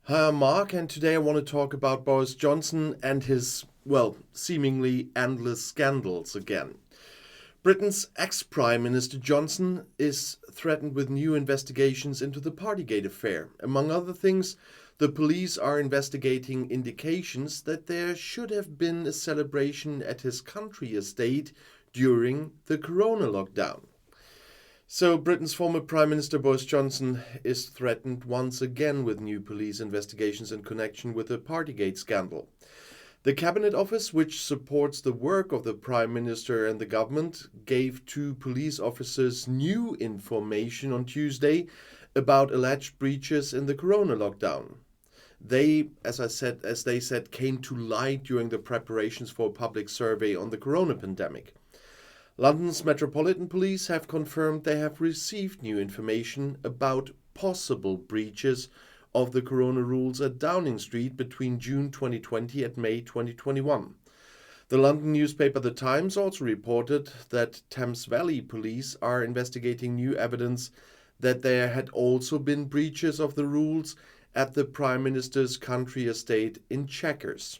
Hi, I'm Mark, and today I want to talk about Boris Johnson and his, well, seemingly endless scandals again. Britain's ex-Prime Minister Johnson is threatened with new investigations into the Partygate affair. Among other things, the police are investigating indications that there should have been a celebration at his country estate during the corona lockdown. So, Britain's former Prime Minister Boris Johnson is threatened once again with new police investigations in connection with the Partygate scandal. The Cabinet Office, which supports the work of the Prime Minister and the government, gave two police officers new information on Tuesday about alleged breaches in the corona lockdown. They, as they said, came to light during the preparations for a public survey on the corona pandemic. London's Metropolitan Police have confirmed they have received new information about possible breaches of the corona rules at Downing Street between June 2020 and May 2021. The London newspaper The Times also reported that Thames Valley Police are investigating new evidence that there had also been breaches of the rules at the Prime Minister's country estate in Chequers.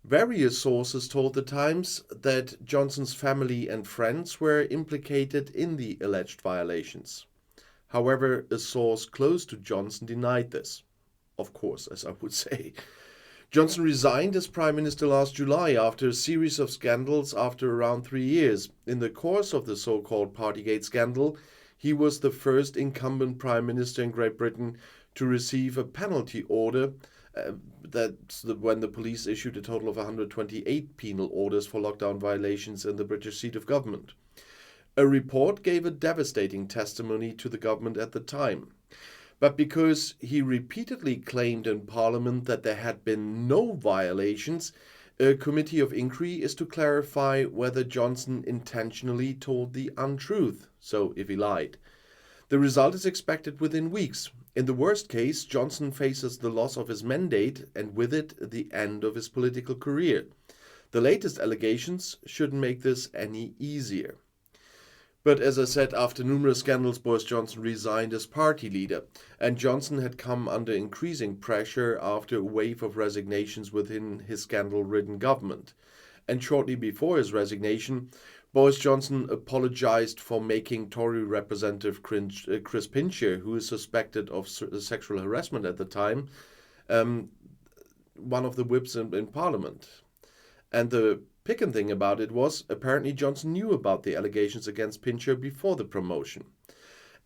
Various sources told The Times that Johnson's family and friends were implicated in the alleged violations. However, a source close to Johnson denied this. Of course, as I would say. Johnson resigned as Prime Minister last July after a series of scandals after around 3 years. In the course of the so-called Partygate scandal, he was the first incumbent Prime Minister in Great Britain to receive a penalty order. That's when the police issued a total of 128 penal orders for lockdown violations in the British seat of government. A report gave a devastating testimony to the government at the time. But because he repeatedly claimed in Parliament that there had been no violations, a committee of inquiry is to clarify whether Johnson intentionally told the untruth, so if he lied. The result is expected within weeks. In the worst case, Johnson faces the loss of his mandate and with it the end of his political career. The latest allegations shouldn't make this any easier. But as I said, after numerous scandals, Boris Johnson resigned as party leader, and Johnson had come under increasing pressure after a wave of resignations within his scandal-ridden government. And shortly before his resignation, Boris Johnson apologized for making Tory Representative Chris Pincher, who is suspected of sexual harassment at the time, one of the whips in Parliament. And the picking thing about it was, apparently Johnson knew about the allegations against Pincher before the promotion.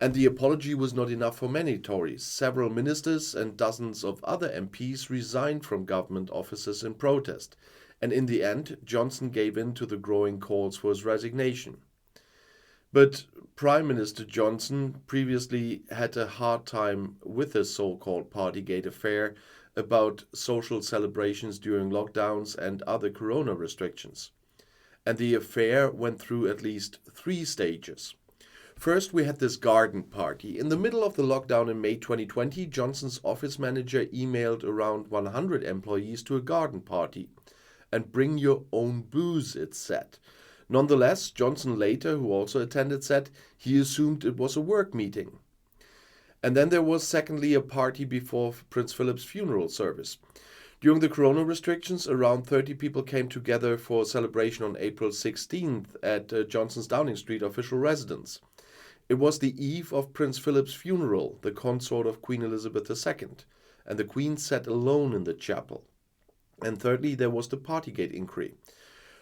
And the apology was not enough for many Tories. Several ministers and dozens of other MPs resigned from government offices in protest. And in the end, Johnson gave in to the growing calls for his resignation. But Prime Minister Johnson previously had a hard time with the so-called Partygate affair about social celebrations during lockdowns and other corona restrictions. And the affair went through at least 3 stages. First, we had this garden party. In the middle of the lockdown in May 2020, Johnson's office manager emailed around 100 employees to a garden party. And bring your own booze, it said. Nonetheless, Johnson later, who also attended, said he assumed it was a work meeting. And then there was secondly a party before Prince Philip's funeral service. During the corona restrictions, around 30 people came together for a celebration on April 16th at Johnson's Downing Street official residence. It was the eve of Prince Philip's funeral, the consort of Queen Elizabeth II, and the Queen sat alone in the chapel. And thirdly, there was the Partygate inquiry.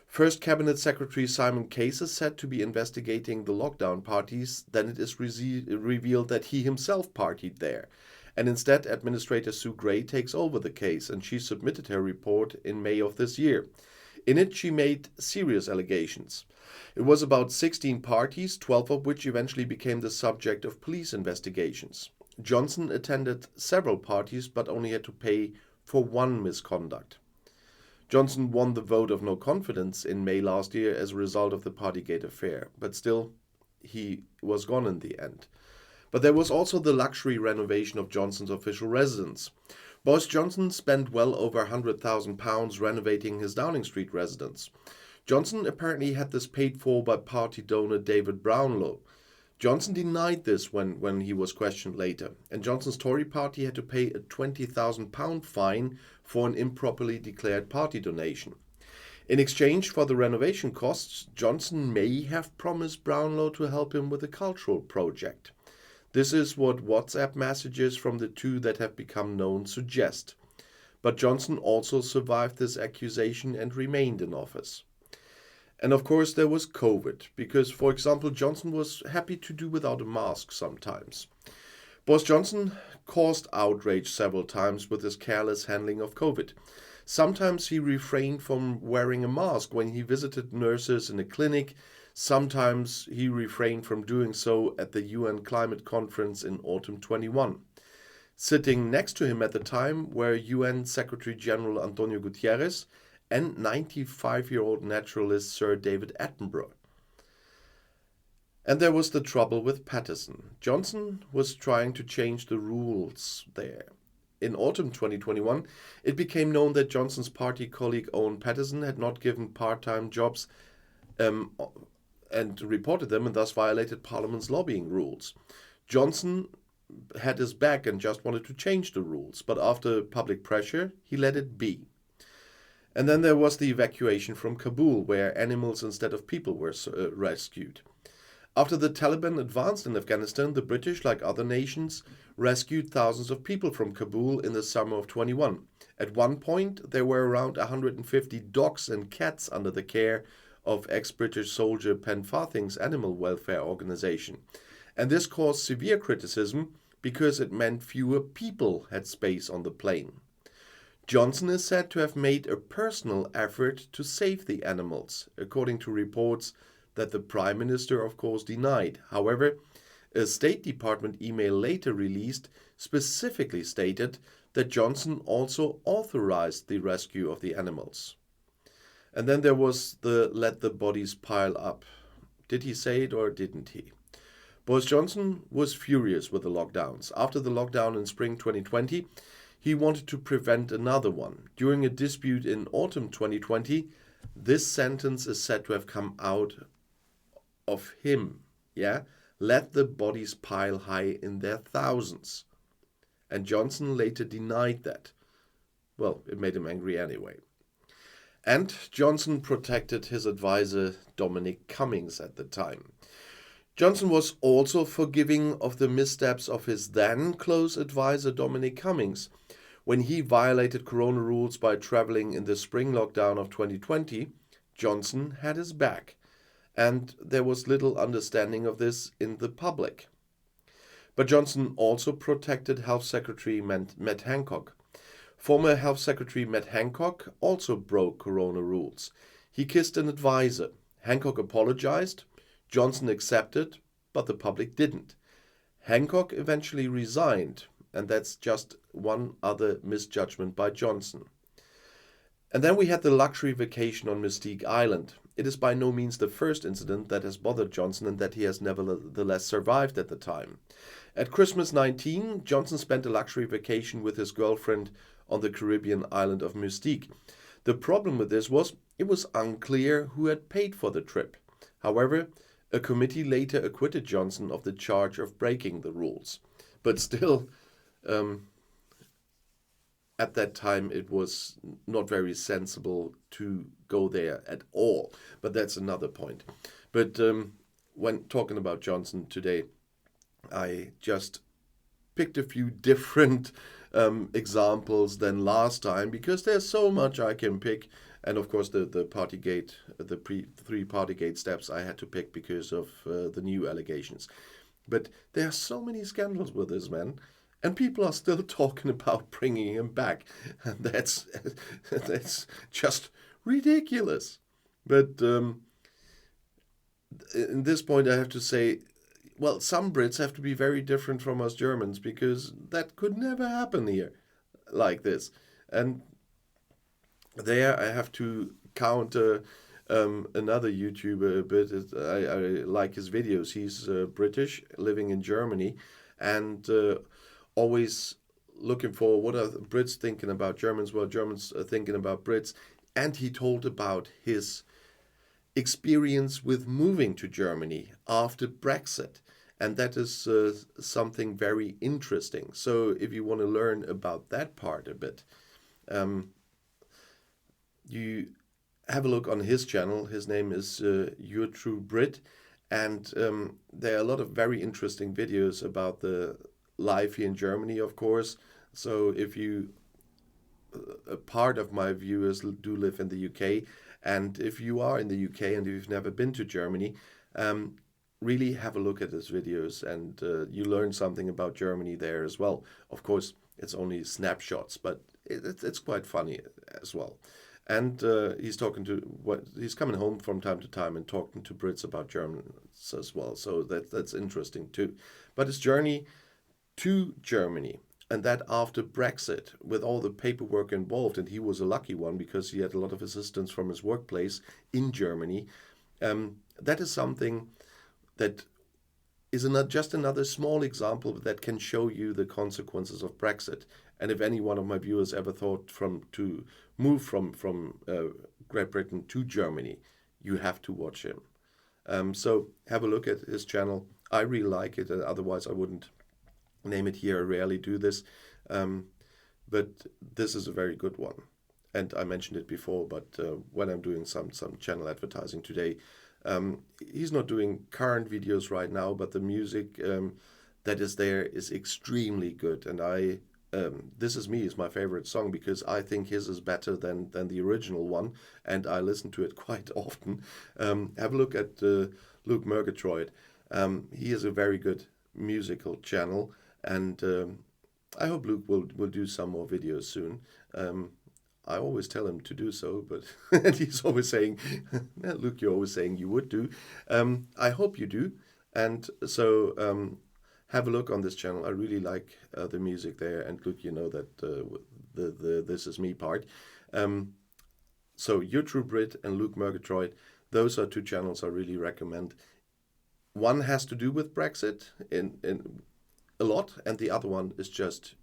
First, Cabinet Secretary Simon Case is said to be investigating the lockdown parties. Then it is revealed that he himself partied there. And instead, Administrator Sue Gray takes over the case, and she submitted her report in May of this year. In it, she made serious allegations. It was about 16 parties, 12 of which eventually became the subject of police investigations. Johnson attended several parties, but only had to pay for one misconduct. Johnson won the vote of no confidence in May last year as a result of the Partygate affair, but still, he was gone in the end. But there was also the luxury renovation of Johnson's official residence. Boris Johnson spent well over £100,000 renovating his Downing Street residence. Johnson apparently had this paid for by party donor David Brownlow. Johnson denied this when he was questioned later, and Johnson's Tory party had to pay a £20,000 fine for an improperly declared party donation. In exchange for the renovation costs, Johnson may have promised Brownlow to help him with a cultural project. This is what WhatsApp messages from the two that have become known suggest. But Johnson also survived this accusation and remained in office. And of course there was COVID, because, for example, Johnson was happy to do without a mask sometimes. Boris Johnson caused outrage several times with his careless handling of COVID. Sometimes he refrained from wearing a mask when he visited nurses in a clinic. Sometimes he refrained from doing so at the UN climate conference in autumn 21. Sitting next to him at the time were UN Secretary General Antonio Guterres and 95-year-old naturalist Sir David Attenborough. And there was the trouble with Patterson. Johnson was trying to change the rules there. In autumn 2021, it became known that Johnson's party colleague Owen Patterson had not given part-time jobs and reported them and thus violated Parliament's lobbying rules. Johnson had his back and just wanted to change the rules, but after public pressure, he let it be. And then there was the evacuation from Kabul, where animals instead of people were rescued. After the Taliban advanced in Afghanistan, the British, like other nations, rescued thousands of people from Kabul in the summer of 21. At one point, there were around 150 dogs and cats under the care of ex-British soldier Pen Farthing's animal welfare organization. And this caused severe criticism because it meant fewer people had space on the plane. Johnson is said to have made a personal effort to save the animals, according to reports that the Prime Minister, of course, denied. However, a State Department email later released specifically stated that Johnson also authorized the rescue of the animals. And then there was the let the bodies pile up. Did he say it or didn't he? Boris Johnson was furious with the lockdowns. After the lockdown in spring 2020, he wanted to prevent another one. During a dispute in autumn 2020, this sentence is said to have come out of him. Let the bodies pile high in their thousands. And Johnson later denied that. Well, it made him angry anyway. And Johnson protected his advisor Dominic Cummings at the time. Johnson was also forgiving of the missteps of his then close advisor Dominic Cummings. When he violated corona rules by traveling in the spring lockdown of 2020, Johnson had his back. And there was little understanding of this in the public. But Johnson also protected Health Secretary Matt Hancock. Former Health Secretary Matt Hancock also broke corona rules. He kissed an advisor. Hancock apologized. Johnson accepted, but the public didn't. Hancock eventually resigned, and that's just one other misjudgment by Johnson. And then we had the luxury vacation on Mystique Island. It is by no means the first incident that has bothered Johnson and that he has nevertheless survived at the time. At Christmas 19, Johnson spent a luxury vacation with his girlfriend on the Caribbean island of Mystique. The problem with this was it was unclear who had paid for the trip. However, a committee later acquitted Johnson of the charge of breaking the rules. But still, at that time, it was not very sensible to go there at all. But that's another point. But when talking about Johnson today, I just picked a few different examples than last time, because there's so much I can pick. And of course, the Partygate, the three Partygate steps I had to pick because of the new allegations. But there are so many scandals with this man, and people are still talking about bringing him back. And that's just ridiculous. But in this point, I have to say, well, some Brits have to be very different from us Germans, because that could never happen here like this. And there I have to counter another YouTuber a bit. I like his videos. He's British, living in Germany, and always looking for what are Brits thinking about Germans, what Germans are thinking about Brits. And he told about his experience with moving to Germany after Brexit. And that is something very interesting. So if you want to learn about that part a bit, you have a look on his channel. His name is Your True Brit, and there are a lot of very interesting videos about the life here in Germany, of course. So if you, a part of my viewers do live in the UK, and if you are in the UK and you've never been to Germany, really have a look at his videos, and you learn something about Germany there as well. Of course, it's only snapshots, but it's quite funny as well. And he's coming home from time to time and talking to Brits about Germans as well. So that's interesting too. But his journey to Germany, and that after Brexit, with all the paperwork involved, and he was a lucky one because he had a lot of assistance from his workplace in Germany. That is something that is just another small example that can show you the consequences of Brexit. And if any one of my viewers ever thought to move from Great Britain to Germany, you have to watch him. So have a look at his channel. I really like it, otherwise I wouldn't name it here. I rarely do this, but this is a very good one. And I mentioned it before, but when I'm doing some channel advertising today, he's not doing current videos right now, but the music that is there is extremely good. And This Is Me is my favorite song because I think his is better than the original one, and I listen to it quite often. Have a look at Luke Murgatroyd. He is a very good musical channel, and I hope Luke will do some more videos soon. I always tell him to do so, but and he's always saying, Luke, you're always saying you would do. I hope you do. And so have a look on this channel. I really like the music there. And Luke, you know that the This Is Me part. So Your True Brit and Luke Murgatroyd, those are two channels I really recommend. One has to do with Brexit in a lot, and the other one is just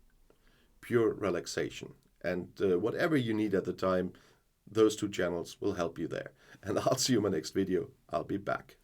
pure relaxation. And whatever you need at the time, those two channels will help you there. And I'll see you in my next video. I'll be back.